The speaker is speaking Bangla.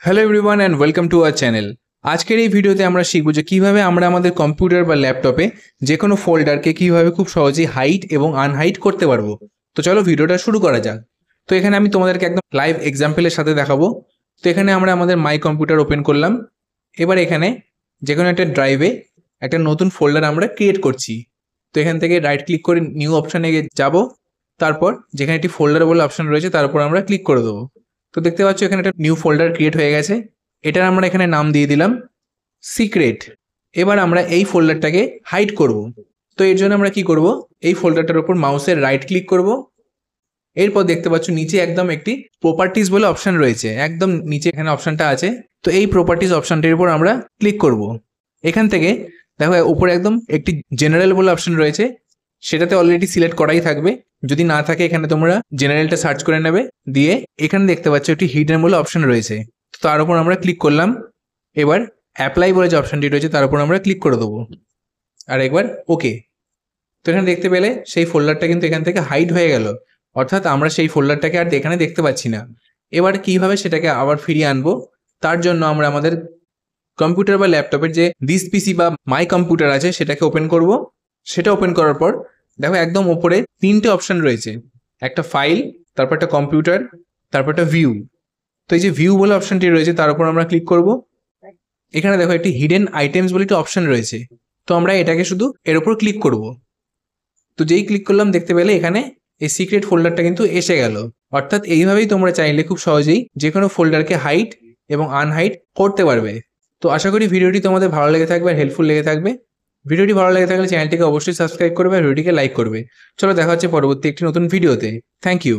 Hello everyone and welcome to our channel. আজকের এই ভিডিওতে আমরা শিখব যে কীভাবে আমরা আমাদের কম্পিউটার বা ল্যাপটপে যে কোনো ফোল্ডারকে কীভাবে খুব সহজেই হাইড এবং আনহাইড করতে পারবো। তো চলো ভিডিওটা শুরু করা যাক। তো এখানে আমি তোমাদেরকে একদম লাইভ এক্সাম্পলের সাথে দেখাবো। তো এখানে আমরা আমাদের মাই কম্পিউটার ওপেন করলাম। এবার এখানে যে কোনো একটা ড্রাইভে একটা নতুন ফোল্ডার আমরা ক্রিয়েট করছি। তো এখান থেকে রাইট ক্লিক করে নিউ অপশানে যাব, তারপর যেখানে একটি ফোল্ডার বলে অপশান রয়েছে তার উপর আমরা ক্লিক করে দেবো। তো দেখতে পাচ্ছ এখানে একটা নিউ ফোল্ডার ক্রিয়েট হয়ে গেছে। এটার আমরা এখানে নাম দিয়ে দিলাম সিক্রেট। এবার আমরা এই ফোল্ডারটাকে হাইড করব। তো এর জন্য আমরা কি করব, এই ফোল্ডারটার উপর মাউসের রাইট ক্লিক করব। এরপর দেখতে পাচ্ছ নিচে একদম একটি প্রপার্টিজ বলে অপশান রয়েছে, একদম নিচে এখানে অপশানটা আছে। তো এই প্রপার্টিজ অপশানটির উপর আমরা ক্লিক করব। এখান থেকে দেখো উপরে একদম একটি জেনারেল বলে অপশান রয়েছে, সেটাতে অলরেডি সিলেক্ট করাই থাকবে। যদি না থাকে এখানে তোমরা জেনারেলটা সার্চ করে নেবে। দিয়ে এখানে দেখতে পাচ্ছ একটি হিডেন বলে অপশান রয়েছে, তো তার উপর আমরা ক্লিক করলাম। এবার অ্যাপ্লাই বলে যে অপশানটি রয়েছে তার উপর আমরা ক্লিক করে দেবো, আর একবার ওকে। তো এখানে দেখতে পেলে সেই ফোল্ডারটা কিন্তু এখান থেকে হাইড হয়ে গেল, অর্থাৎ আমরা সেই ফোল্ডারটাকে আর এখানে দেখতে পাচ্ছি না। এবার কিভাবে সেটাকে আবার ফিরিয়ে আনবো, তার জন্য আমরা আমাদের কম্পিউটার বা ল্যাপটপের যে দিস পিসি বা মাই কম্পিউটার আছে সেটাকে ওপেন করব। সেটা ওপেন করার পর দেখো একদম ওপরে তিনটে অপশান রয়েছে, একটা ফাইল, তারপর একটা কম্পিউটার, তারপর একটা ভিউ। তো এই যে ভিউ বলে অপশানটি রয়েছে তার উপর আমরা ক্লিক করব। এখানে দেখো একটি হিডেন আইটেমস বলে একটি অপশান রয়েছে, তো আমরা এটাকে শুধু এর উপর ক্লিক করব। তো যেই ক্লিক করলাম দেখতে পেলে এখানে এই সিক্রেট ফোল্ডারটা কিন্তু এসে গেল। অর্থাৎ এইভাবেই তোমরা চাইলে খুব সহজেই যে কোনো ফোল্ডারকে হাইড এবং আনহাইড করতে পারবে। তো আশা করি ভিডিওটি তোমাদের ভালো লেগে থাকবে আর হেল্পফুল লেগে থাকবে। ভিডিওটি ভালো লেগে থাকলে চ্যানেলটিকে অবশ্যই সাবস্ক্রাইব করবে আর ভিডিওটিকে লাইক করবে। চলো দেখা হচ্ছে পরবর্তী একটি নতুন ভিডিওতে। Thank you.